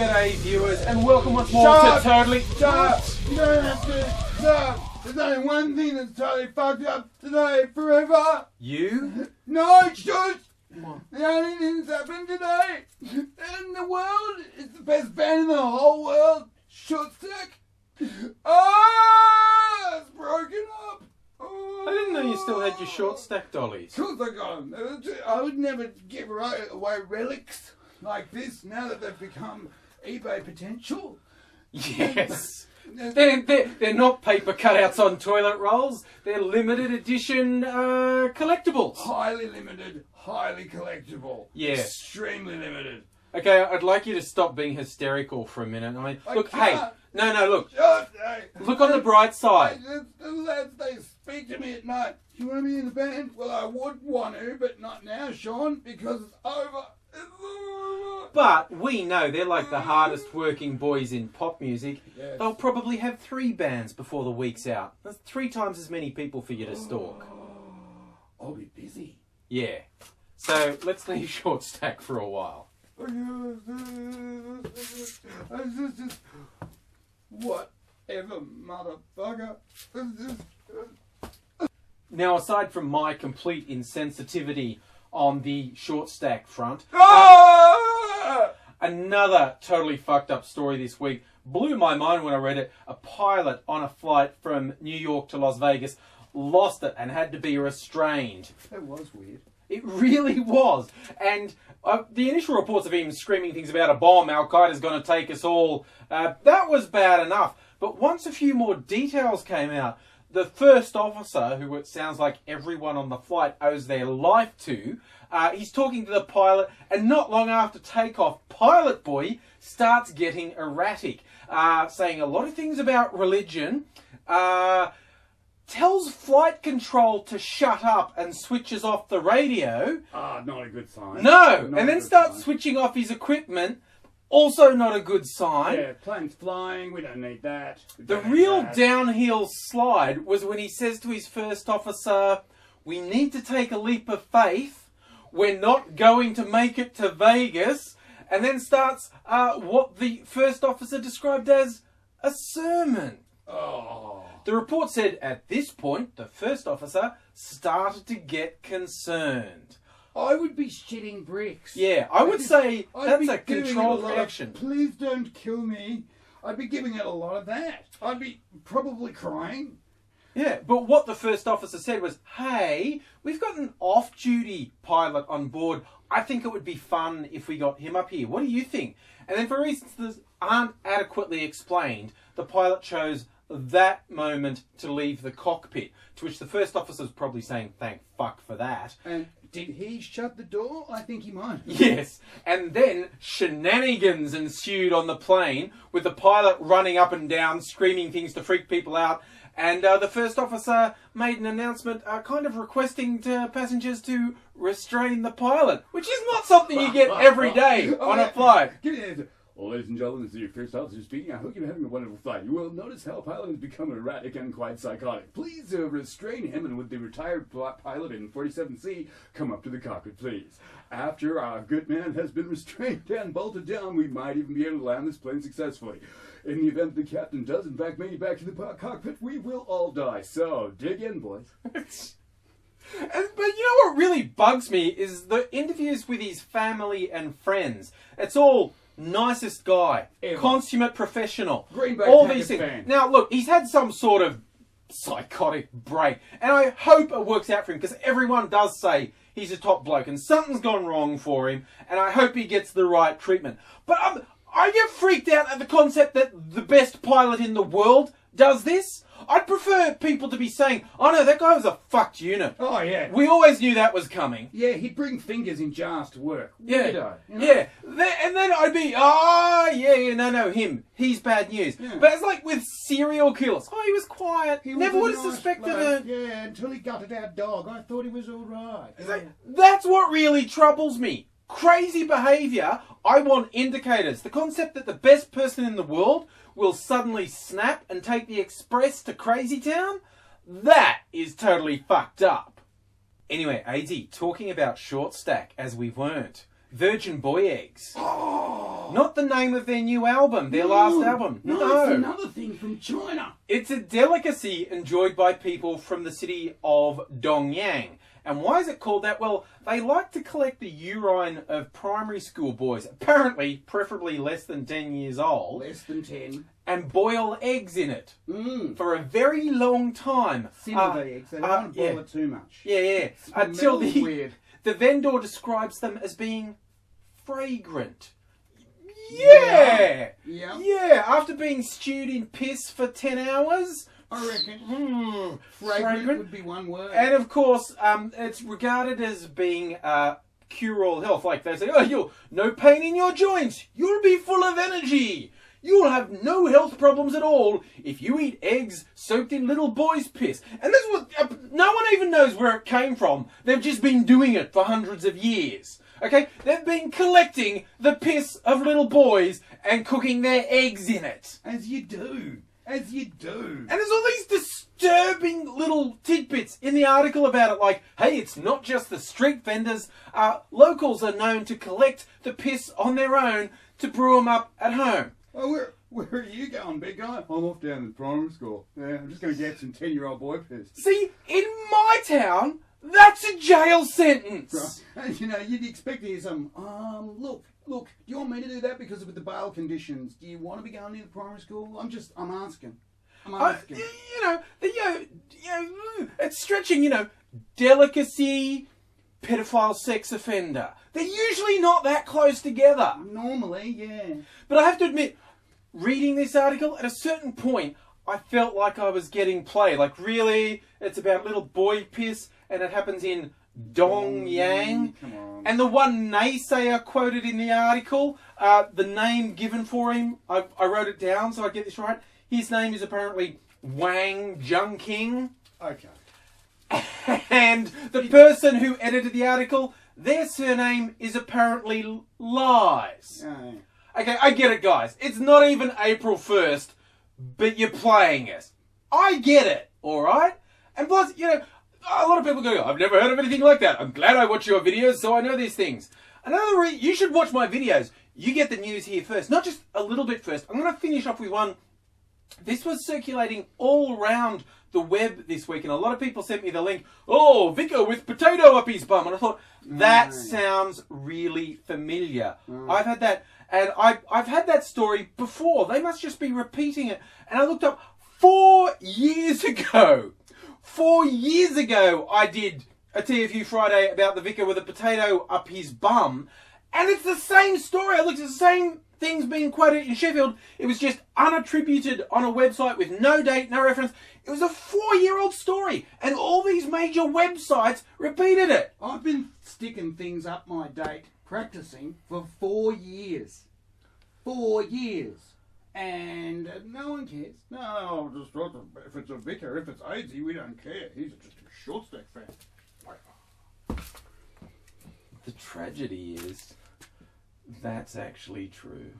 G'day viewers and welcome once more Shut to Totally... Shut up! You don't have to stop! There's only one thing that's totally fucked up today, forever! You? No, shush! What? The only thing that's happened today in the world is the best band in the whole world, Short Stack. Oh, it's broken up! Oh. I didn't know you still had your short stack dollies. Of course I got them. I would never give away relics like this now that they've become eBay potential. Yes. They're not paper cutouts on toilet rolls. They're limited edition collectibles. Highly limited, highly collectible. Yeah. Extremely limited. Okay, I'd like you to stop being hysterical for a minute. I mean, look, hey, look. Look on the bright side. The lads, they speak to me at night. Do you want to be in the band? Well, I would want to, but not now, Sean, because it's over. It's over. But we know they're like the hardest working boys in pop music. Yes. They'll probably have 3 bands before the week's out. That's 3 times as many people for you to stalk. I'll be busy. Yeah. So let's leave Short Stack for a while. Whatever, motherfucker. Now, aside from my complete insensitivity on the Short Stack front, another totally fucked up story this week blew my mind when I read it. A pilot on a flight from New York to Las Vegas lost it and had to be restrained. That was weird. It really was. And the initial reports of him screaming things about a bomb, Al-Qaeda's going to take us all, that was bad enough. But once a few more details came out, the first officer, who it sounds like everyone on the flight owes their life to, he's talking to the pilot, and not long after takeoff, Pilot Boy starts getting erratic, saying a lot of things about religion, tells flight control to shut up and switches off the radio. Not a good sign. No! And then starts switching off his equipment. Also not a good sign. Yeah, plane's flying, we don't need that. The real downhill slide was when he says to his first officer, we need to take a leap of faith. We're not going to make it to Vegas. And then starts what the first officer described as a sermon. Oh. The report said at this point, the first officer started to get concerned. I would be shitting bricks. Yeah, I would say that's a controlled reaction. Please don't kill me. I'd be giving it a lot of that. I'd be probably crying. Yeah, but what the first officer said was, hey, we've got an off-duty pilot on board. I think it would be fun if we got him up here. What do you think? And then for reasons that aren't adequately explained, the pilot chose that moment to leave the cockpit, to which the first officer was probably saying, thank fuck for that. And did he shut the door? I think he might. Yes, and then shenanigans ensued on the plane, with the pilot running up and down, screaming things to freak people out, and the first officer made an announcement kind of requesting to passengers to restrain the pilot, which is not something you get every day on a flight. Give me an answer. Well, ladies and gentlemen, this is your first officer speaking. I hope you're having a wonderful flight. You will notice how pilot has become erratic and quite psychotic. Please restrain him, and with the retired pilot in 47C, come up to the cockpit, please. After our good man has been restrained and bolted down, we might even be able to land this plane successfully. In the event the captain does, in fact, make it back to the cockpit, we will all die. So, dig in, boys. But you know what really bugs me is the interviews with his family and friends. It's all nicest guy, consummate professional, all these things. Fan. Now, look, he's had some sort of psychotic break, and I hope it works out for him, because everyone does say he's a top bloke, and something's gone wrong for him, and I hope he gets the right treatment. But I get freaked out at the concept that the best pilot in the world does this. I'd prefer people to be saying, oh no, that guy was a fucked unit. Oh, yeah. We always knew that was coming. Yeah, he'd bring fingers in jars to work. Yeah. Weirdo, you know? Yeah. And then I'd be, no, him. He's bad news. Yeah. But it's like with serial killers. Oh, he was quiet. He never would have suspected it. Yeah, until he gutted our dog. I thought he was all right. Like, that's what really troubles me. Crazy behaviour. I want indicators. The concept that the best person in the world will suddenly snap and take the express to Crazy Town, that is totally fucked up. Anyway, AIDzee, talking about Short Stack as we weren't. Virgin boy eggs. Not the name of their new album, their last album. No, it's another thing from China. It's a delicacy enjoyed by people from the city of Dongyang. And why is it called that? Well, they like to collect the urine of primary school boys, apparently preferably less than 10 years old. Less than 10. And boil eggs in it for a very long time. Simmer the eggs. They don't want to boil it too much. Yeah. Until the vendor describes them as being fragrant. Yeah. After being stewed in piss for 10 hours... I reckon. Fragrant would be one word. And of course, it's regarded as being cure-all health. Like they say, you'll no pain in your joints. You'll be full of energy. You'll have no health problems at all if you eat eggs soaked in little boys' piss. And this was no one even knows where it came from. They've just been doing it for hundreds of years. Okay, they've been collecting the piss of little boys and cooking their eggs in it. As you do. As you do. And there's all these disturbing little tidbits in the article about it, like, hey, it's not just the street vendors. Locals are known to collect the piss on their own to brew them up at home. Oh, where are you going, big guy? I'm off down to primary school. Yeah, I'm just going to get some 10-year-old boy piss. See, in my town, that's a jail sentence. Right. And, you'd expect to hear some, look, do you want me to do that because of the bail conditions? Do you want to be going into primary school? I'm asking. It's stretching, delicacy, pedophile sex offender. They're usually not that close together. Normally, yeah. But I have to admit, reading this article, at a certain point, I felt like I was getting played. Like, really? It's about little boy piss, and it happens in Dongyang. Come on. And the one naysayer quoted in the article, the name given for him, I wrote it down so I get this right. His name is apparently Wang Junking. Okay. And the person who edited the article, their surname is apparently Lies. Oh. Okay, I get it, guys. It's not even April 1st, but you're playing it. I get it, alright? And plus, a lot of people go, I've never heard of anything like that. I'm glad I watch your videos, so I know these things. Another reason, you should watch my videos. You get the news here first, not just a little bit first. I'm going to finish off with one. This was circulating all around the web this week, and a lot of people sent me the link. Oh, Vicar with potato up his bum. And I thought, that sounds really familiar. I've had that, and I've had that story before. They must just be repeating it. And I looked up 4 years ago. 4 years ago, I did a TFU Friday about the vicar with a potato up his bum. And it's the same story. I looked at the same things being quoted in Sheffield. It was just unattributed on a website with no date, no reference. It was a 4-year-old story. And all these major websites repeated it. I've been sticking things up my date, practicing for 4 years. 4 years. And no one cares. No, just if it's a vicar, if it's AIDzee, we don't care. He's just a short stack fan. The tragedy is, that's actually true.